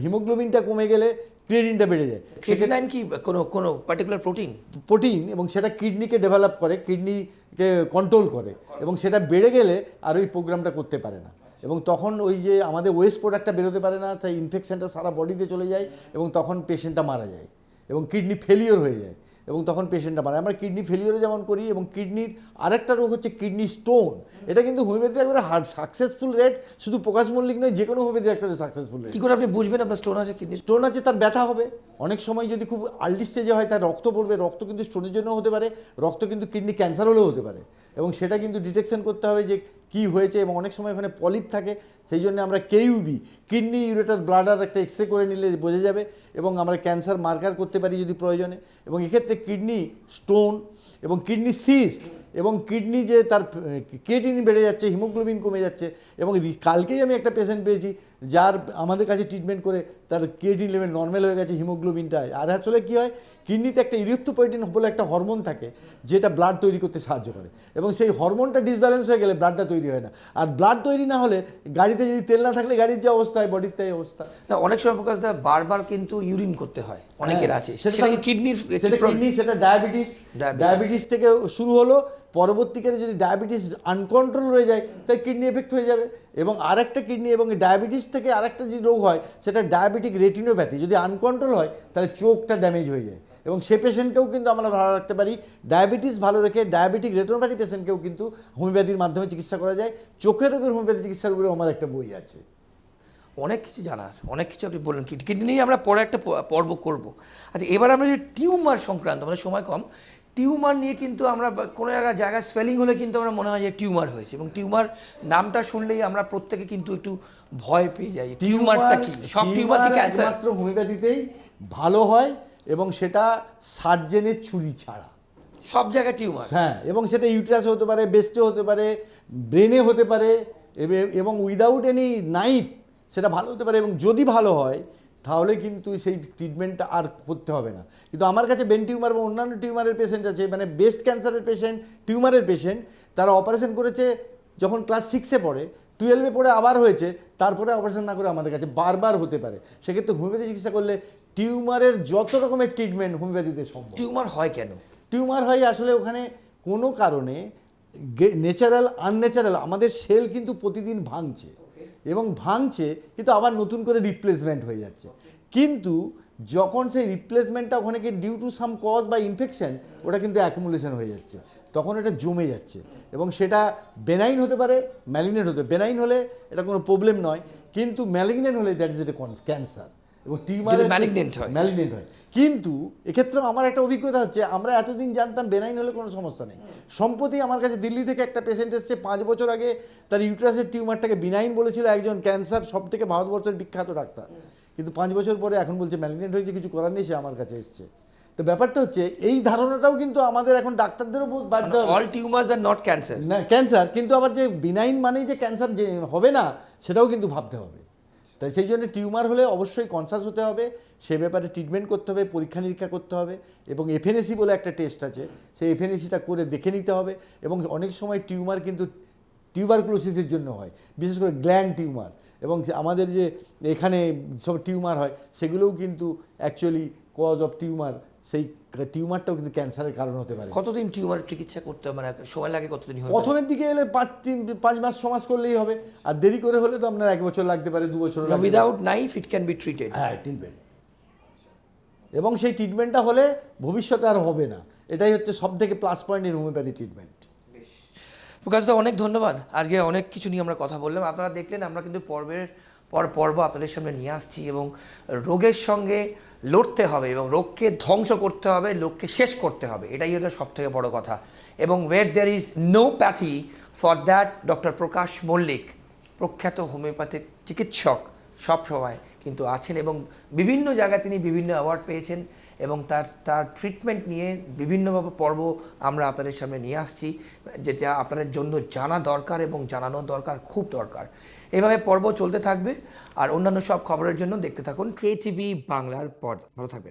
হিমোগ্লোবিনটা কমে গেলে ক্রিয়েটিনটা বেড়ে যায়। ক্রিয়েটিনাইন কি কোনো পার্টিকুলার প্রোটিন? প্রোটিন, এবং সেটা কিডনিকে ডেভেলপ করে, কিডনিকে কন্ট্রোল করে, এবং সেটা বেড়ে গেলে আর ওই প্রোগ্রামটা করতে পারে না, এবং তখন ওই যে আমাদের ওয়েস্ট প্রোডাক্টটা বেরোতে পারে না, তাই ইনফেকশনটা সারা বডিতে চলে যায়, এবং তখন পেশেন্টটা মারা যায় এবং কিডনি ফেলিওর হয়ে যায়, এবং তখন পেশেন্টটা মারা। আমরা কিডনি ফেলিওরে যেমন করি, এবং কিডনির আরেকটা রোগ হচ্ছে কিডনি স্টোন। এটা কিন্তু হোমিওপ্যাথি একবারে সাকসেসফুল রেট, শুধু প্রকাশ মল্লিক নয়, যে কোনো হোমিওপ্যাথি ডাক্তারের সাকসেসফুল রেট। কি করে আপনি বুঝবেন আপনার স্টোন আছে? কিডনি স্টোন আছে, তার ব্যথা হবে, অনেক সময় যদি খুব আর্লি স্টেজে হয় তার রক্ত পড়বে, রক্ত কিন্তু স্টোনের জন্য হতে পারে, রক্ত কিন্তু কিডনি ক্যান্সার হলেও হতে পারে, এবং সেটা কিন্তু ডিটেকশন করতে হবে যে কি হয়েছে, এবং অনেক সময় ওখানে পলিপ থাকে, সেই জন্য আমরা কেইউবি কিডনি ইউরেটার ব্লাডার একটা এক্স রে করে নিলে বোঝা যাবে, এবং আমরা ক্যান্সার মার্কার করতে পারি যদি প্রয়োজনে। এবং এক্ষেত্রে কিডনি স্টোন এবং কিডনি সিস্ট এবং কিডনি যে তার ক্রিয়েটিন বেড়ে যাচ্ছে, হিমোগ্লোবিন কমে যাচ্ছে, এবং কালকেই আমি একটা পেশেন্ট পেয়েছি যার আমাদের কাছে ট্রিটমেন্ট করে তার ক্রিয়েটিন লেভেল নর্মাল হয়ে গেছে, হিমোগ্লোবিনটা। আর আসলে কী হয়, কিডনিতে একটা ইরিথ্রোপয়েটিন বলে একটা হরমোন থাকে যেটা ব্লাড তৈরি করতে সাহায্য করে, এবং সেই হরমোনটা ডিসব্যালেন্স হয়ে গেলে ব্লাডটা তৈরি হয় না। আর ব্লাড তৈরি না হলে গাড়িতে যদি তেল না থাকলে গাড়ির যে অবস্থা হয়, বডির তাই অবস্থা। না, অনেক সময় প্রকাশ দা বারবার কিন্তু ইউরিন করতে হয়, অনেকের আছে, সেটা কিডনির কিডনি, সেটা ডায়াবেটিস থেকে শুরু হলো, পরবর্তীকালে যদি ডায়াবেটিস আনকন্ট্রোল হয়ে যায় তাই কিডনি এফেক্ট হয়ে যাবে। এবং আরেকটা কিডনি, এবং ডায়াবেটিস থেকে আরেকটা যে রোগ হয় সেটা ডায়াবেটিক রেটিনোপ্যাথি, যদি আনকন্ট্রোল হয় তাহলে চোখটা ড্যামেজ হয়ে যায়, এবং সে পেশেন্টকেও কিন্তু আমরা ভালো রাখতে পারি। ডায়াবেটিস ভালো রেখে ডায়াবেটিক রেটিনোপ্যাথি পেশেন্টকেও কিন্তু হোমিওপ্যাথির মাধ্যমে চিকিৎসা করা যায়। চোখের রোগের হোমিওপ্যাথি চিকিৎসার উপরে আমার একটা বই আছে। অনেক কিছু জানার, অনেক কিছু আপনি বললেন, কিডনি নিয়ে আমরা পরে একটা পর্ব করব। আচ্ছা, এবার আমরা যে টিউমার সংক্রান্ত, মানে সময় কম, টিউমার নিয়ে কিন্তু আমরা কোনো জায়গায় স্পেলিং হলে কিন্তু আমরা মনে হয় যে টিউমার হয়েছে, এবং টিউমার নামটা শুনলেই আমরা প্রত্যেকে কিন্তু একটু ভয় পেয়ে যাই। টিউমারটা কি? সব টিউমার কি ক্যান্সার? মাত্র হোমিওপ্যাথিতেই ভালো হয়, এবং সেটা সার্জেনের ছুরি ছাড়া সব জায়গায় টিউমার। হ্যাঁ, এবং সেটা ইউট্রাসে হতে পারে, বেস্টে হতে পারে, ব্রেনে হতে পারে, এবং উইদাউট এনি নাইফ সেটা ভালো হতে পারে। এবং যদি ভালো হয় তাহলে কিন্তু সেই ট্রিটমেন্টটা আর করতে হবে না। কিন্তু আমার কাছে ব্রেন টিউমার এবং অন্যান্য টিউমারের পেশেন্ট আছে, মানে ব্রেস্ট ক্যান্সারের পেশেন্ট, টিউমারের পেশেন্ট, তারা অপারেশন করেছে যখন ক্লাস 6-এ পড়ে, 12-এ পড়ে আবার হয়েছে, তারপরে অপারেশন না করে আমাদের কাছে বারবার হতে পারে। সেক্ষেত্রে হোমিওপ্যাথি চিকিৎসা করলে টিউমারের যত রকমের ট্রিটমেন্ট হোমিওপ্যাথিতে সম্ভব। টিউমার হয় কেন? টিউমার হয় আসলে ওখানে কোনো কারণে ন্যাচারাল আনন্যাচারাল আমাদের সেল কিন্তু প্রতিদিন ভাঙছে, এবং ভাঙছে কিন্তু আবার নতুন করে রিপ্লেসমেন্ট হয়ে যাচ্ছে। কিন্তু যখন সেই রিপ্লেসমেন্টটা ওখানে কি ডিউ টু সাম কজ বা ইনফেকশন, ওটা কিন্তু অ্যাকুমুলেশন হয়ে যাচ্ছে, তখন এটা জমে যাচ্ছে, এবং সেটা বেনাইন হতে পারে, ম্যালিগনেন্ট হতে। বেনাইন হলে এটা কোনো প্রবলেম নয়, কিন্তু ম্যালিগনেন্ট হলে দ্যাট ইজ এ ক্যান্সার, এবং টিউমার ম্যালিগনেন্ট হয়। কিন্তু এক্ষেত্রে আমার একটা অভিজ্ঞতা হচ্ছে, আমরা এতদিন জানতাম বেনাইন হলে কোনো সমস্যা নেই। সম্প্রতি আমার কাছে দিল্লি থেকে একটা পেশেন্ট এসছে, 5 বছর আগে তার ইউট্রাসের টিউমারটাকে বিনাইন বলেছিল একজন ক্যান্সার সব থেকে ভারতবর্ষের বিখ্যাত ডাক্তার, কিন্তু 5 বছর পরে এখন বলছে ম্যালিগনেন্ট হয়েছে, কিছু করার নেই, সে আমার কাছে এসছে। তো ব্যাপারটা হচ্ছে এই ধারণাটাও কিন্তু আমাদের এখন ডাক্তারদেরও বাধ্য হবে। All tumours are not cancer. না, ক্যান্সার, কিন্তু আবার যে বিনাইন মানেই যে ক্যান্সার যে হবে না, সেটাও কিন্তু ভাবতে হবে। তাই সেই জন্য টিউমার হলে অবশ্যই কনসাস হতে হবে, সে ব্যাপারে ট্রিটমেন্ট করতে হবে, পরীক্ষা নিরীক্ষা করতে হবে, এবং এফএনএসি বলে একটা টেস্ট আছে, সেই এফএনএসিটা করে দেখে নিতে হবে। এবং অনেক সময় টিউমার কিন্তু টিউবারকুলোসিসের জন্য হয়, বিশেষ করে গ্ল্যান্ড টিউমার, এবং আমাদের যে এখানে সব টিউমার হয় সেগুলোও কিন্তু অ্যাকচুয়ালি কজ অফ টিউমার, সেই টিউমারটাও কিন্তু ক্যান্সারের কারণ হতে পারে। কতদিন টিউমার চিকিৎসা করতে হবে, মানে সময় লাগে কতদিন? প্রথমের দিকে এলে 5 মাস 6 মাস করলেই হবে, আর দেরি করে হলে তো আপনার 1 বছর লাগতে পারে, 2 বছর। Without knife it can be treated. হ্যাঁ, ট্রিটমেন্ট, এবং সেই ট্রিটমেন্টটা হলে ভবিষ্যতে আর হবে না, এটাই হচ্ছে সব থেকে plus point in homeopathy treatment. প্রকাশদা, অনেক ধন্যবাদ। আজকে অনেক কিছু নিয়ে আমরা কথা বললাম। আপনারা দেখলেন আমরা কিন্তু পর্বের পর পর্ব আপনাদের সামনে নিয়ে আসছি, এবং রোগের সঙ্গে লড়তে হবে, এবং রোগকে ধ্বংস করতে হবে, রোগকে শেষ করতে হবে, এটাই হলো সব থেকে বড় কথা। এবং where there is no pathy for that, doctor Prakash Mallick, প্রখ্যাত হোমিওপ্যাথিক চিকিৎসক, সবসময় কিন্তু আছেন, এবং বিভিন্ন জায়গায় তিনি বিভিন্ন অ্যাওয়ার্ড পেয়েছেন, এবং তার ট্রিটমেন্ট নিয়ে বিভিন্নভাবে পর্ব আমরা আপনাদের সামনে নিয়ে আসছি, যেটা আপনাদের জন্য জানা দরকার এবং জানানো দরকার, খুব দরকার। এভাবে পর্ব চলতে থাকবে, আর অন্যান্য সব খবরের জন্য দেখতে থাকুন ট্রে টিভি বাংলার পর্দা। ভালো থাকবেন।